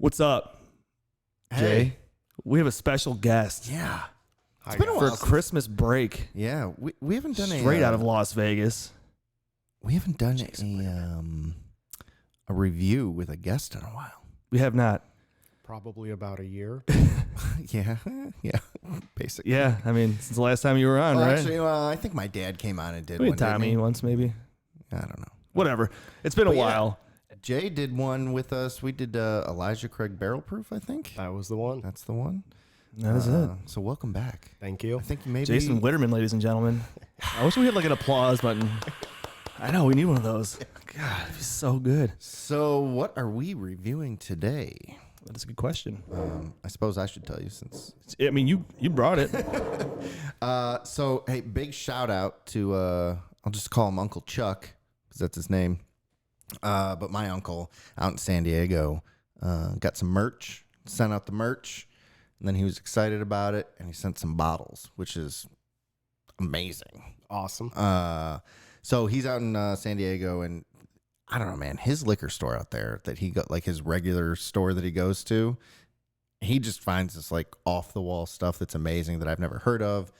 What's up, Jay? We have a special guest. Yeah. It's been a while for Christmas break. Yeah, we haven't done straight out of Las Vegas. We haven't done a review with a guest in a while. We have not. Probably about a year. yeah, basically. Yeah, I mean, since the last time you were on, right? Actually, I think my dad came on and did We one. had Tommy once, maybe. I don't know. Whatever. It's been a while. Jay did one with us. We did Elijah Craig Barrel Proof, I think. That was the one. That's the one. That is it. So welcome back. Thank you. I think maybe Jason Witterman, ladies and gentlemen. I wish we had like an applause button. I know, we need one of those. God, it'd be so good. So what are we reviewing today? That's a good question. I suppose I should tell you since... I mean, you brought it. So, hey, big shout out to, I'll just call him Uncle Chuck, because that's his name. But my uncle out in San Diego got some merch, sent out the merch, and then he was excited about it, and he sent some bottles, which is amazing. Awesome. So he's out in San Diego, and I don't know, man, his liquor store out there that he got, like his regular store that he goes to, he just finds this like off the wall stuff that's amazing that I've never heard of.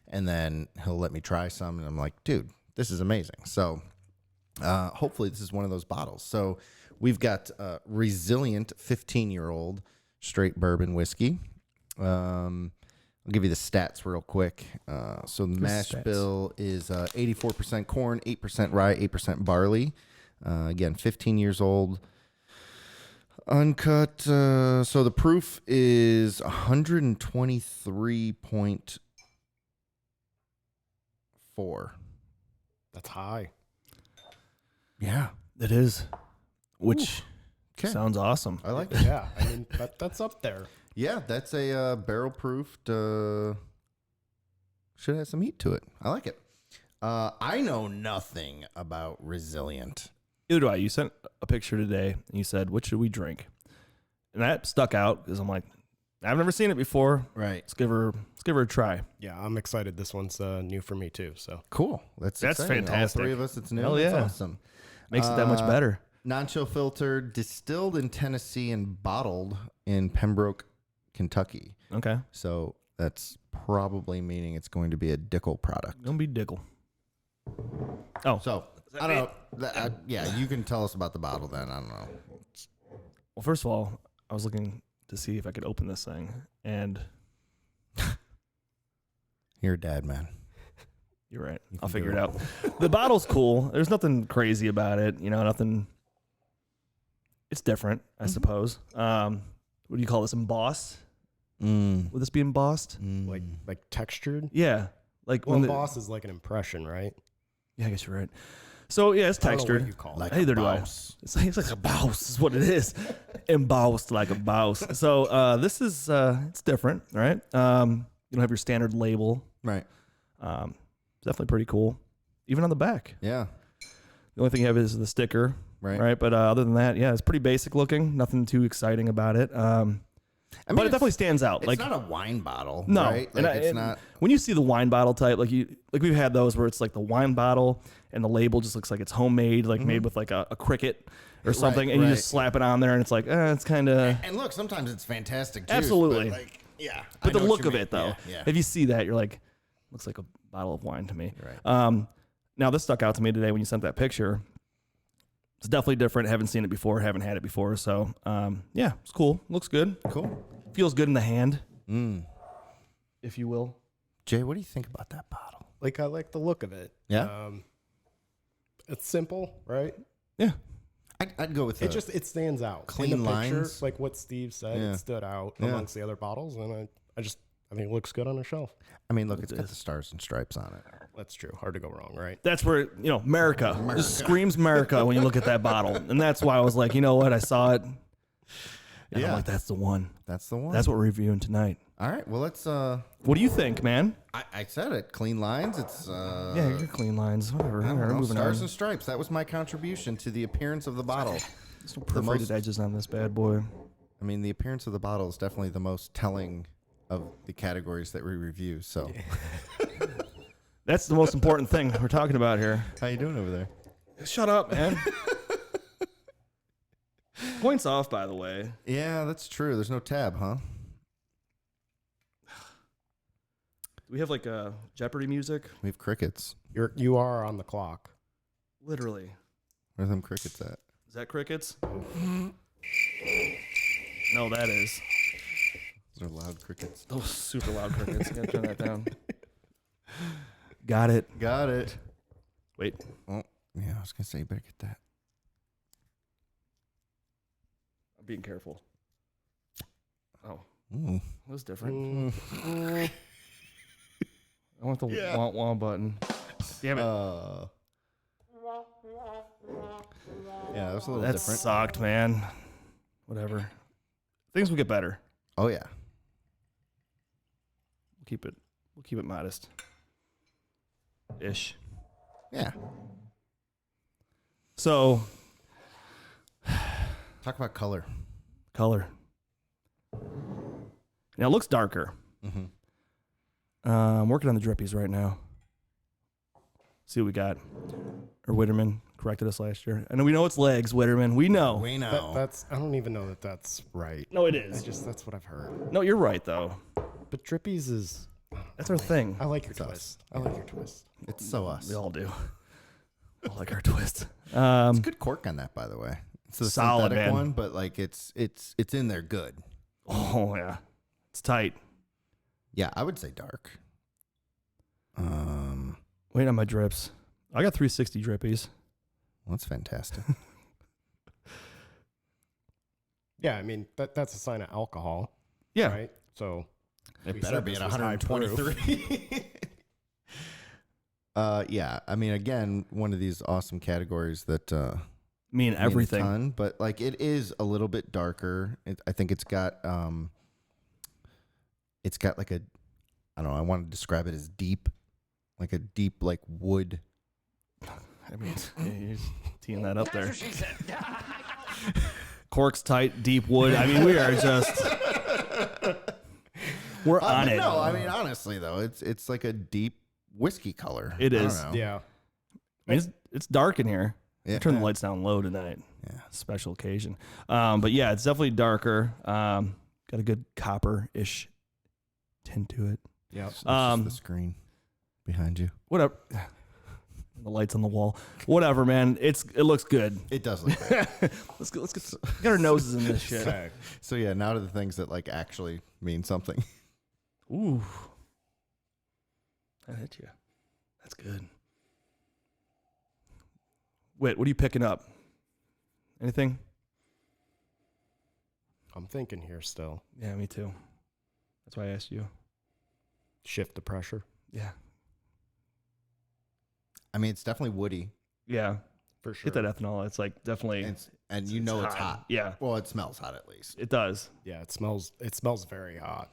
And then he'll let me try some. And I'm like, dude, this is amazing. So hopefully this is one of those bottles. So we've got Resilient 15-year-old straight bourbon whiskey. I'll give you the stats real quick. So the mash bill is 84% corn, 8% rye, 8% barley. Again, 15 years old, uncut. So the proof is 123.4. That's high. Yeah, It is. Which sounds awesome. I like it. Yeah, I mean, that's up there. Yeah, that's a barrel proofed. Should have some heat to it. I like it. I know nothing about Resilient. Either do I. You sent a picture today, and you said, what should we drink? And that stuck out, because I'm like, I've never seen it before. Right. Let's give her a try. Yeah, I'm excited. This one's new for me, too. So Cool. That's exciting. fantastic. All three of us, it's new. Hell That's yeah. awesome. Makes it that much better. Non-chill filtered, distilled in Tennessee and bottled in Pembroke, Kentucky. Okay. So that's probably meaning it's going to be a Dickel product. Don't be Dickel. Oh. So I don't know. Yeah, you can tell us about the bottle then. I don't know. Well, first of all, I was looking to see if I could open this thing, and You're a dad, man. you're right. I'll figure it out. The bottle's cool. There's nothing crazy about it. You know, nothing. It's different, I suppose. What do you call this? Embossed? Would this be embossed? like textured. Yeah. Like Well, when emboss is like an impression, right? Yeah, I guess you're right. So yeah, it's I don't know textured. what you call it. Like Neither a do I. bouse. It's like a bouse is what it is. Embossed like a bouse. So this is it's different, right? You don't have your standard label. Right. It's definitely pretty cool. Even on the back. Yeah. The only thing you have is the sticker. Right. But other than that, yeah, it's pretty basic looking. Nothing too exciting about it. But it definitely stands out. It's like not a wine bottle. no, Right? Like it's not. When you see the wine bottle type, like we've had those where it's like the wine bottle and the label just looks like it's homemade, like made with like a cricket or something, and you just slap it on there, and it's like, it's kind of. And look, sometimes it's fantastic juice. Absolutely. But like, yeah. But I the know what look you of mean. it, though, Yeah. if you see that, you're like, looks like a bottle of wine to me. Right. Now this stuck out to me today when you sent that picture. It's definitely different. Haven't seen it before. Haven't had it before. So yeah, it's cool. Looks good. Cool. Feels good in the hand, if you will. Jay, what do you think about that bottle? Like I like the look of it. Yeah. It's simple, right? Yeah. I'd go with It stands out. clean in the picture, lines. like what Steve said, Yeah. it stood out Yeah. amongst the other bottles, and I think it looks good on a shelf. I mean, look, it's got the stars and stripes on it. That's true. Hard to go wrong, right? That's where, America. Just screams America when you look at that bottle. And that's why I was like, you know what? I saw it. And I'm like, that's the one. That's the one. That's what we're reviewing tonight. All right. Well, let's. What do you think, man? I said it. Clean lines. It's. Yeah, you're clean lines. Whatever. I don't know, Moving stars on. and stripes. That was my contribution to the appearance of the bottle. There's no perforated edges on this bad boy. I mean, the appearance of the bottle is definitely the most telling of the categories that we review. So, That's the most important thing we're talking about here. how you doing over there? Shut up, man. points off, by the way. Yeah, that's true. There's no tab, huh? Do we have like Jeopardy music? We have crickets. You are on the clock. Literally. Where's them crickets at? Is that crickets? No, that is. Those are loud crickets. Those super loud crickets. Gotta turn that down. Got it. Got it. Wait. Oh, yeah, I was going to say, you better get that. I'm being careful. Oh, Ooh. that was different. I want the wah button. Damn it. Yeah, that was a little That different. sucked, man. Whatever. Things will get better. Oh, yeah. We'll keep it modest. Ish. Yeah. So, Talk about color. color. Now it looks darker. Mm-hmm. I'm working on the drippies right now. See what we got. Or Witterman corrected us last year. I know we know it's legs, Witterman. We know. We know. That's I don't even know that that's right. No, it is. That's what I've heard. No, you're right though. But Drippies is That's our thing. I like your It's us. twist. I like your twist. It's so us. We all do. I like our twist. It's good cork on that, by the way. It's the Solid, synthetic man. one, but like it's in there good. Oh yeah, it's tight. Yeah, I would say dark. Wait on my drips. I got 360 drippies. Well, that's fantastic. Yeah, I mean that's a sign of alcohol, Yeah, right? So It we better said be this at was high proof. 123. Yeah, I mean, again, one of these awesome categories that mean everything. mean a ton, but like it is a little bit darker. I think it's got like a, I don't know, I want to describe it as deep, like a deep like wood. I mean, you're teeing that up there. Cork's tight, deep wood. I mean, we are just we're on it. No, I mean honestly though, it's like a deep whiskey color. It I don't is. know. Yeah. I mean, it's dark in here. Yeah. Turn the lights down low tonight. Yeah. Special occasion. But yeah, it's definitely darker. Got a good copper-ish tint to it. Yeah. It's just the screen behind you. Whatever. The lights on the wall. Whatever, man. It looks good. It does look good. Let's get our noses in this shit. Okay. So yeah, now to the things that like actually mean something. Ooh. That hit you. That's good. Wait, what are you picking up? Anything? I'm thinking here still. Yeah, me too. That's why I asked you. Shift the pressure. Yeah. I mean, it's definitely woody. Yeah. For sure. Get that ethanol. It's like definitely. And you know it's hot. Yeah. Well, it smells hot at least. It does. Yeah, it smells very hot.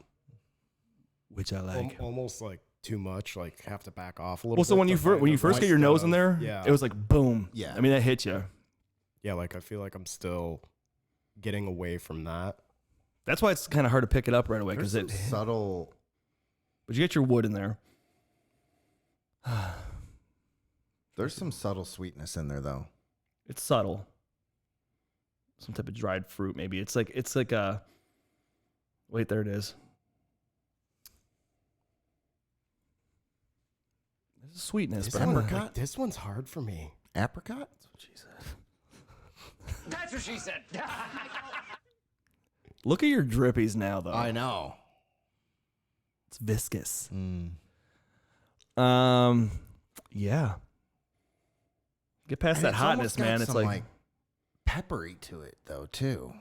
Which I like. Almost like too much, like have to back off a little Well, so bit when to you find when the you first right get your nose in stuff. there, Yeah. it was like boom. Yeah. I mean, that hit you. Yeah, like I feel like I'm still getting away from that. That's why it's kind of hard to pick it up right away There's because some subtle. But you get your wood in there. There's some subtle sweetness in there, though. It's subtle. Some type of dried fruit, maybe. It's like a. Wait, there it is. There's a sweetness, This but I'm one- not- apricot? This one's hard for me. Apricot? That's what she said. That's what she said. Look at your drippies now, though. I know. It's viscous. Mm. Yeah. Get past And that it's hotness, almost got man. It's some, like peppery to it, though, too.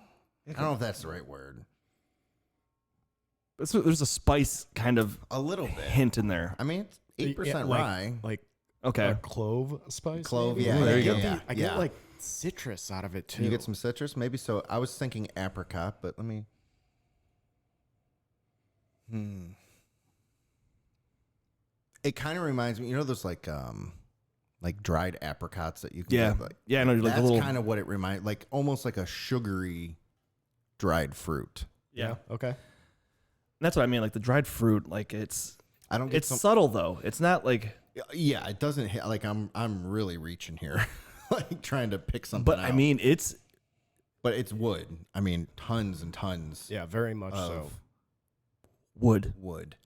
I don't know if that's the right word. there's a spice kind of A little bit. hint in there. I mean, it's 8% Yeah, rye. Like Okay. a clove spice. Clove, maybe? yeah, Ooh, there you I go. I get like citrus out of it too. You get some citrus, maybe. So I was thinking apricot, but let me. It kind of reminds me, you know, those like dried apricots that you can Yeah. get, like, Yeah, I know, like a that's little- kind of what it reminds, like almost like a sugary dried fruit. Yeah. Okay. That's what I mean. Like the dried fruit, like it's I don't get it's subtle though. It's not like yeah, it doesn't hit like I'm really reaching here, like trying to pick something. but out. I mean But it's wood. I mean, tons and tons Yeah, very much of so. Wood. wood.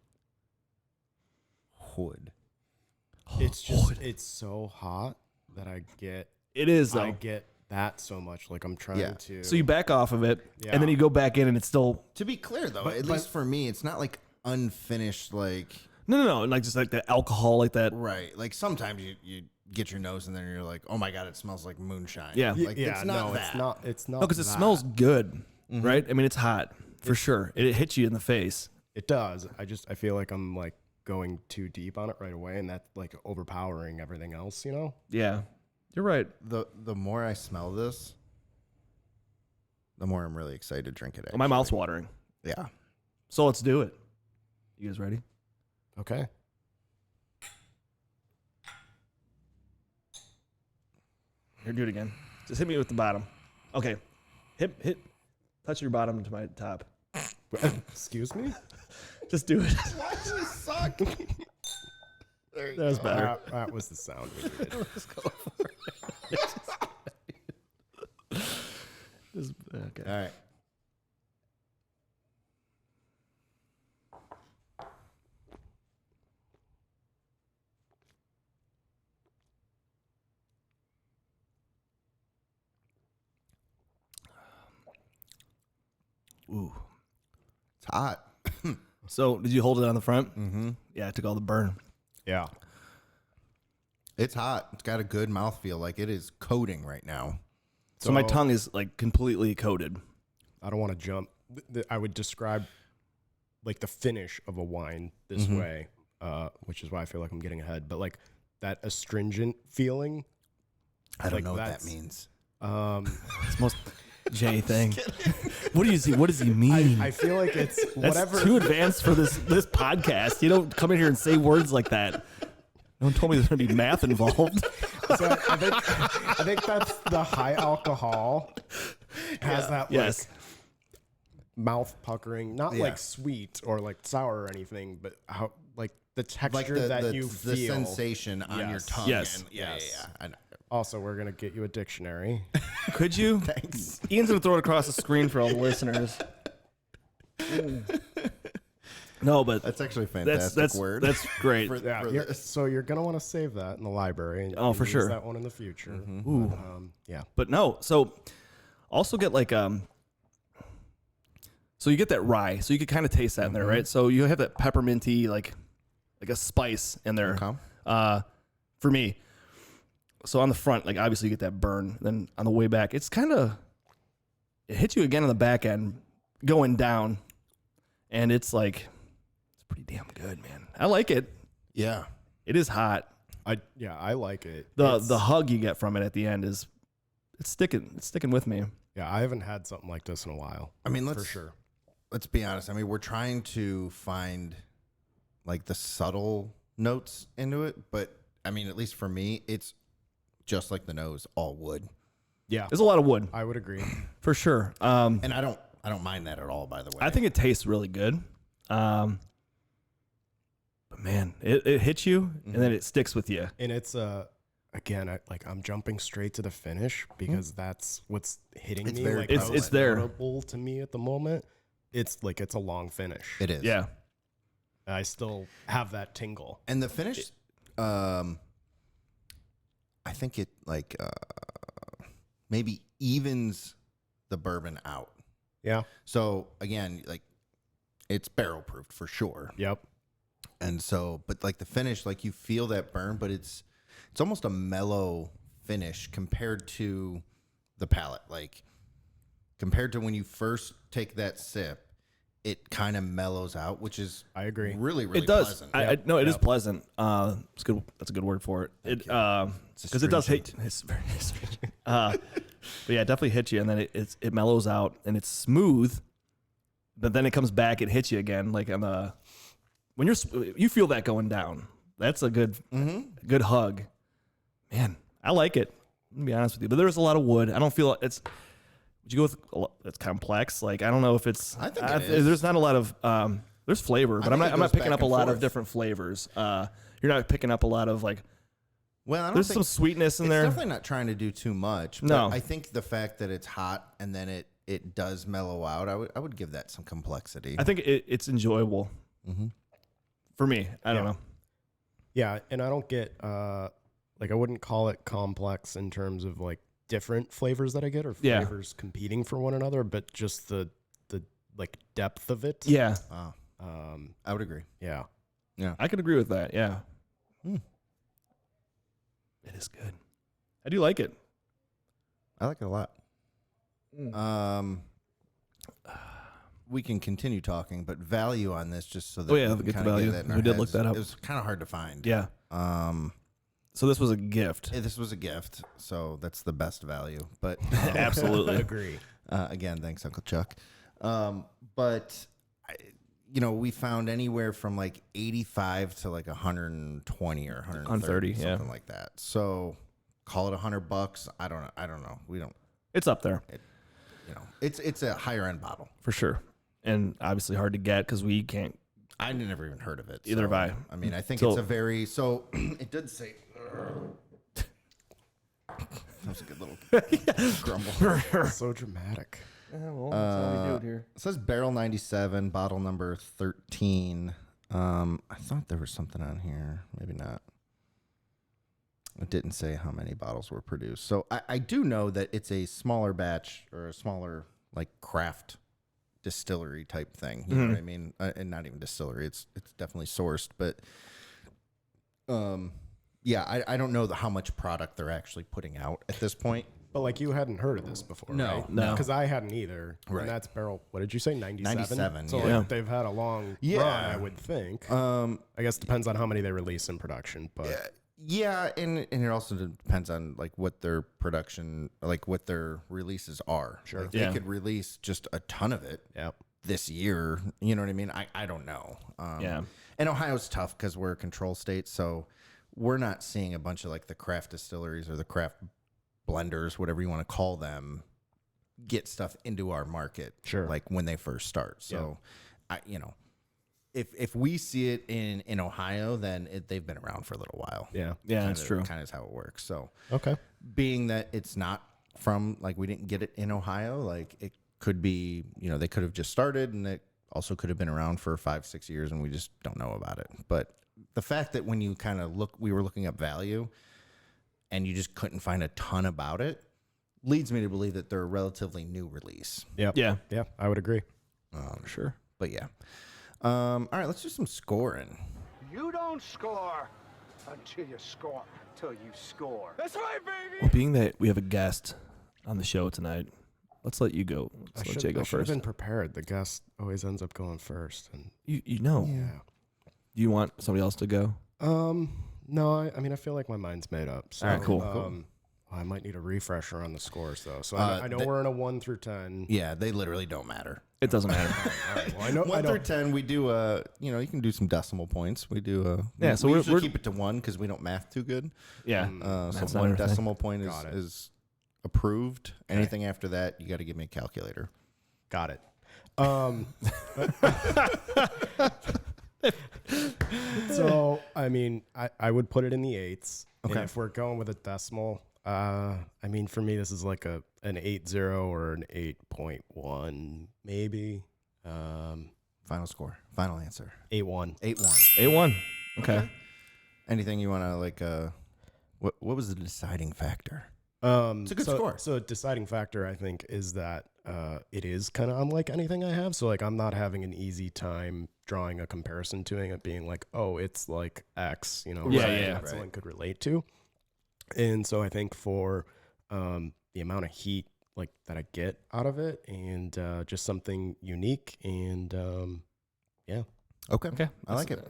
It's just it's so hot that I get It is though. I get that so much. Like I'm trying to. So you back off of it, Yeah. and then you go back in, and it's still To be clear, though, at least for me, it's not like unfinished, like... no, like just like the alcohol, like that. Right. Like sometimes you get your nose in there and you're like, oh my God, it smells like moonshine. Yeah. Like, yeah, it's not no, that. it's not. No, because it that. smells good, right? I mean, it's hot for sure. It hits you in the face. It does. I feel like I'm like going too deep on it right away, and that's like overpowering everything else. You know. Yeah, you're right. The more I smell this, the more I'm really excited to drink it. Well, my mouth's watering. Yeah. So let's do it. You guys ready? Okay. Here, do it again. Just hit me with the bottom. Okay. Hit. Touch your bottom to my top. Excuse me. Just do it. Why do you suck? That was better. That was the sound we needed. Let's go for it. Okay. All right. Ooh. It's hot. So did you hold it on the front? Mm-hmm. Yeah, I took all the burn. Yeah. It's hot. It's got a good mouthfeel. Like it is coating right now. So my tongue is like completely coated. I don't want to jump. I would describe like the finish of a wine this way, which is why I feel like I'm getting ahead. But like that astringent feeling. I don't Like, know what that that's- means. It's most Jay thing. What does he mean? I feel like it's That's whatever. too advanced for this podcast. You don't come in here and say words like that. No one told me there's going to be math involved. So I think that's the high alcohol has that like Yes. mouth puckering, not Yeah. like sweet or like sour or anything, but how like the texture Like that you the feel. sensation on your Yes. tongue. Yes. And, yeah, Yes. yeah, yeah. I know. Also, we're gonna get you a dictionary. Could you? Thanks. Ian's going to throw it across the screen for all the listeners. No, but That's actually a fantastic word. That's great. for Yeah, this. so you're gonna want to save that in the library. And, Oh, and for use sure. that one in the future. Ooh. But, yeah. But no, so also get like so you get that rye, so you could kind of taste that in there, right? So you have that pepperminty like a spice in there. Okay. For me. So on the front, like obviously you get that burn. Then on the way back, it's kind of it hits you again on the back end going down, and it's like it's pretty damn good, man. I like it. Yeah. It is hot. I like it. The hug you get from it at the end is it's sticking with me. Yeah, I haven't had something like this in a while. I mean, For sure. let's be honest. I mean, we're trying to find like the subtle notes into it, but I mean, at least for me, it's just like the nose, all wood. Yeah, There's a lot of wood I would agree. for sure. And I don't mind that at all, by the way. I think it tastes really good. But man, it hits you and then it sticks with you. And it's again, I'm jumping straight to the finish because that's what's hitting It's me. very Like It's- most it's there. notable to me at the moment. It's like it's a long finish. it is. Yeah. I still have that tingle. And the finish, I think it like maybe evens the bourbon out. Yeah. So again, like it's barrel proofed for sure. Yep. And so, but like the finish, like you feel that burn, but it's almost a mellow finish compared to the palate. Like compared to when you first take that sip, it kind of mellows out, which is I agree. really, really It does. pleasant. I no, it is pleasant. It's good. That's a good word for it. Because it does hit. It's very strange. But yeah, it definitely hits you, and then it mellows out, and it's smooth. But then it comes back, it hits you again, like on the when you feel that going down. That's a good good hug. Man, I like it. I'm gonna be honest with you, but there's a lot of wood. I don't feel it's. Would you go with it's complex? Like I don't know if it's. I think it is. There's not a lot of there's flavor, but I'm think it not goes picking back up a and lot of forth. different flavors. You're not picking up a lot of like Well, I don't There's think some sweetness in it's there. definitely not trying to do too much. But No. I think the fact that it's hot and then it does mellow out, I would give that some complexity. I think it's enjoyable for me. I don't know. Yeah, and I don't get like I wouldn't call it complex in terms of like different flavors that I get or flavors competing for one another, but just the like depth of it. Yeah, I would agree. Yeah. I could agree with that. Yeah, it is good. I do like it. I like it a lot. We can continue talking, but value on this just so that Oh, yeah, we can get the kinda value. that in our We did look heads. that up. It was kind of hard to find. Yeah. So this was a gift. This was a gift, so that's the best value. But Absolutely. Agree. again, thanks, Uncle Chuck. But we found anywhere from like 85 to like 120 or 130, something like that. So call it $100. I don't know. We don't. It's up there It's a higher end bottle. for sure, and obviously hard to get because we can't. I never even heard of it. Either have I. I mean, I think So- it's a very it did say. That was a good little grumble. So dramatic. Well, that's how we do it here. It says barrel 97, bottle number 13. I thought there was something on here. Maybe not. It didn't say how many bottles were produced. So I do know that it's a smaller batch or a smaller like craft distillery type thing. You know what I mean? And not even distillery. It's definitely sourced. But yeah, I don't know how much product they're actually putting out at this point. But like you hadn't heard of this before, No, right? no. Because I hadn't either. Right. And that's barrel, what did you say, 97? 97, So yeah. like, they've had a long Yeah. run, I would think. I guess depends on how many they release in production. But Yeah, and it also depends on like what their production, like what their releases are. Sure. Like, they could release just a ton of it Yep. this year. You know what I mean? I don't know. Yeah. And Ohio's tough because we're a control state, so we're not seeing a bunch of like the craft distilleries or the craft blenders, whatever you want to call them, get stuff into our market. Sure. Like when they first start. So, if we see it in Ohio, then they've been around for a little while. Yeah. Yeah, that's true. Kind of is how it works. So, Okay. being that it's not from like we didn't get it in Ohio, like it could be, they could have just started, and it also could have been around for 5-6 years, and we just don't know about it. But the fact that when you kind of we were looking up value, and you just couldn't find a ton about it, leads me to believe that they're a relatively new release. Yep. Yeah. Yeah, I would agree. Sure. But yeah. All right, let's do some scoring. You don't score until you score. Until you score. That's right, baby. Well, being that we have a guest on the show tonight, let's let you go. Let's let Jay go I should have first. been prepared. The guest always ends up going first. And You know. yeah. Do you want somebody else to go? No, I mean, I feel like my mind's made up. So, All right, cool. I might need a refresher on the scores, though. So I know we're in a 1 through 10. Yeah, they literally don't matter. It doesn't matter. All right, well, I know. 1 through 10, we do you can do some decimal points. We do Yeah, so we we're- usually we're- keep it to 1 because we don't math too good. Yeah. So That's not 1 our thing. decimal point Got it. is approved. Anything after that, you got to give me a calculator. Got it. So, I mean, I would put it in the 8s. Okay. And if we're going with a decimal, I mean, for me, this is like an 8.0 or an 8.1, maybe. Final score. Final answer. 8.1. 8-1. 8-1. Okay. Anything you want to like? What was the deciding factor? It's a good score. So a deciding factor, I think, is that it is kind of unlike anything I have. So like, I'm not having an easy time drawing a comparison to it, being like, oh, it's like X, Yeah, something yeah. that someone could relate to. And so I think for the amount of heat like that I get out of it, and just something unique, and yeah. Okay. Okay. I like it.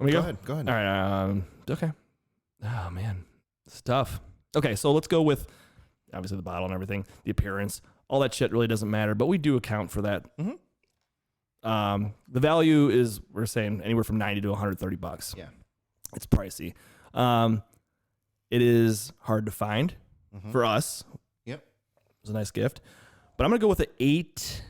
Let me go. Go ahead. All right. Okay. Oh man, it's tough. Okay, so let's go with obviously the bottle and everything, the appearance, all that shit really doesn't matter, but we do account for that. The value is we're saying anywhere from $90 to $130. Yeah. It's pricey. It is hard to find for us. Yep. It was a nice gift, but I'm gonna go with an 8.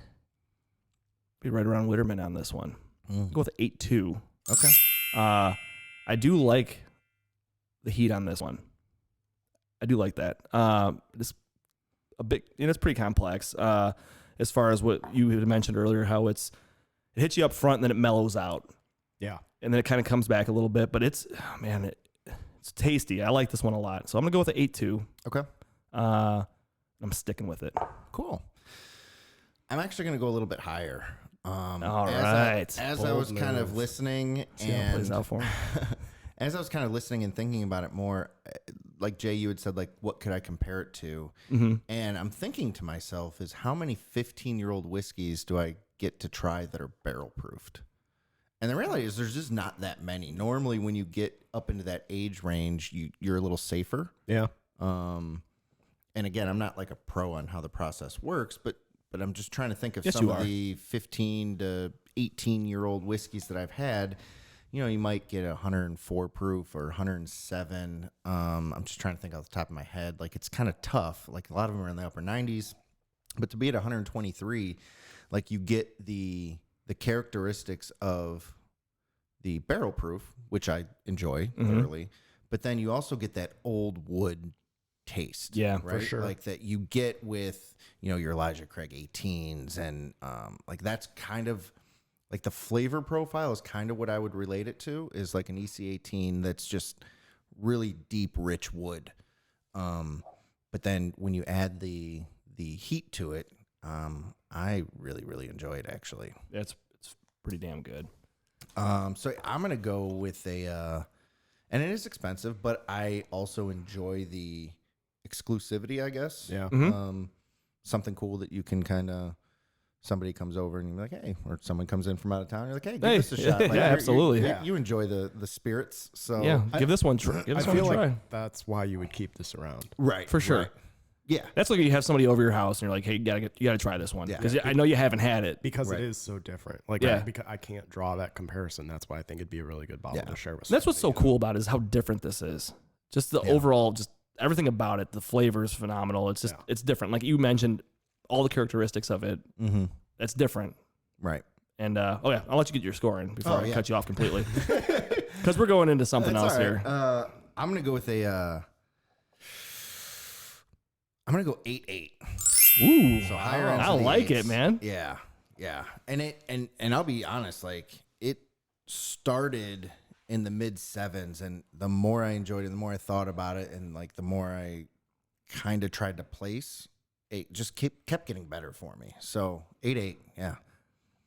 Be right around Witterman on this one. Go with an 8.2. Okay. I do like the heat on this one. I do like that. It's a big, it's pretty complex. As far as what you had mentioned earlier, how it hits you up front and then it mellows out. Yeah. And then it kind of comes back a little bit, but it's tasty. I like this one a lot. So I'm going to go with the 8.2. Okay. I'm sticking with it. Cool. I'm actually going to go a little bit higher. All right. As I was kind of listening See how it plays out for me. as I was kind of listening and thinking about it more, like Jay, you had said, like, what could I compare it to? Mm-hmm. And I'm thinking to myself is how many 15-year-old whiskeys do I get to try that are barrel proofed? And the reality is there's just not that many. Normally when you get up into that age range, you're a little safer. Yeah. And again, I'm not like a pro on how the process works, but I'm just trying to think of Yes, some you of are. the 15 to 18-year-old whiskeys that I've had. You know, you might get 104 proof or 107. I'm just trying to think off the top of my head. Like, it's kind of tough. Like, a lot of them are in the upper 90s. But to be at 123, like, you get the characteristics of the barrel proof, which I enjoy thoroughly. But then you also get that old wood taste. Yeah, right? for sure. Like, that you get with, you know, your Elijah Craig 18s. And like, that's kind of... like the flavor profile is kind of what I would relate it to, is like an EC18 that's just really deep, rich wood. But then when you add the heat to it, I really, really enjoy it actually. It's pretty damn good. So I'm going to go with and it is expensive, but I also enjoy the exclusivity, I guess. Yeah. Something cool that you can kind of, somebody comes over and you're like, hey, or someone comes in from out of town. You're like, hey, give Hey, this a shot. yeah, Like, absolutely. You enjoy the spirits. So Yeah, give this one try. Give I this one a feel try. like that's why you would keep this around. right. For sure. right. Yeah. That's like you have somebody over your house and you're like, hey, you gotta try this one Yeah. because I know you haven't had it. Because Right. it is so different. Like, Yeah. because I can't draw that comparison. That's why I think it'd be a really good bottle Yeah. to share with That's what's so somebody, cool about it is how different this is. Just the overall, just everything about it. The flavor is phenomenal. It's just it's different. Like you mentioned, all the characteristics of it. Mm-hmm. That's different. Right. And I'll let you get your score in before I yeah. cut you off completely. Because we're going into something else here. I'm gonna go with I'm gonna go 8.8. Ooh, So higher end. I like it, man. Yeah. Yeah. And I'll be honest, like, it started in the mid 7s, and the more I enjoyed it, the more I thought about it, and like the more I kind of tried to place, it just kept getting better for me. So 8.8. Yeah.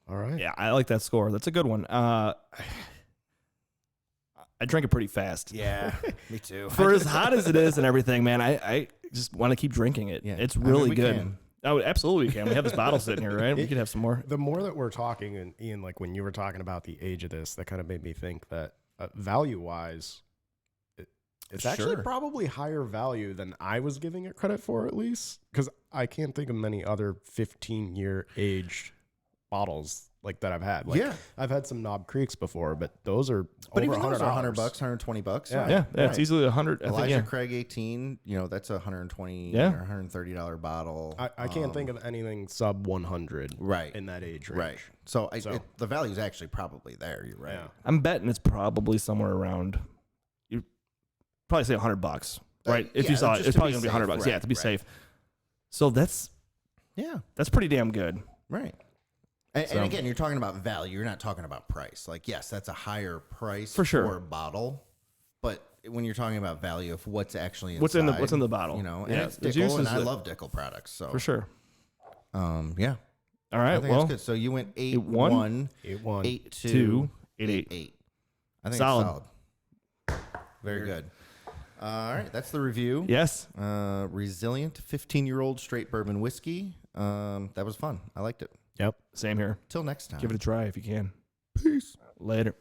All right. Yeah, I like that score. That's a good one. I drank it pretty fast. Yeah. Me too. For as hot as it is and everything, man, I just want to keep drinking it. Yeah. It's I mean, really we good. can. Oh, absolutely we can. We have this bottle sitting here, right? We could have some more. The more that we're talking, and Ian, like when you were talking about the age of this, that kind of made me think that value-wise, it's actually Sure. probably higher value than I was giving it credit for, at least. Because I can't think of many other 15-year aged bottles like that I've had. Like, Yeah. I've had some Knob Creeks before, but those are But over even those are $100, $100. $120. Yeah. Yeah, it's Right. easily 100. I think, Elijah yeah. Craig 18, you know, that's a $120 Yeah. or $130 bottle. I can't think of anything sub 100 Right. in that age range. Right. So, So- the value is actually probably there. You're right. Yeah. I'm betting it's probably somewhere around. You probably say $100, right? If yeah, you saw it, just it's to probably be gonna be $100. safe, Yeah, right, to be right. safe. So that's Yeah. pretty damn good. Right. And So- again, you're talking about value. You're not talking about price. Like, yes, that's a higher price For sure. for a bottle. But when you're talking about value of what's actually inside, What's in the bottle? you know, and Yeah, it's the Dickel, juice and is I the- love Dickel products. So, For sure. yeah. All I right. think Well, that's good. So you went 8-1, 8-1, 8-1. 8-2, 8-8. 8-8. I think Solid. it's solid. Very good. All right, that's the review. Yes. Resilient 15-year-old straight bourbon whiskey. That was fun. I liked it. Yep. Same here. Till next time. Give it a try if you can. Peace. Later.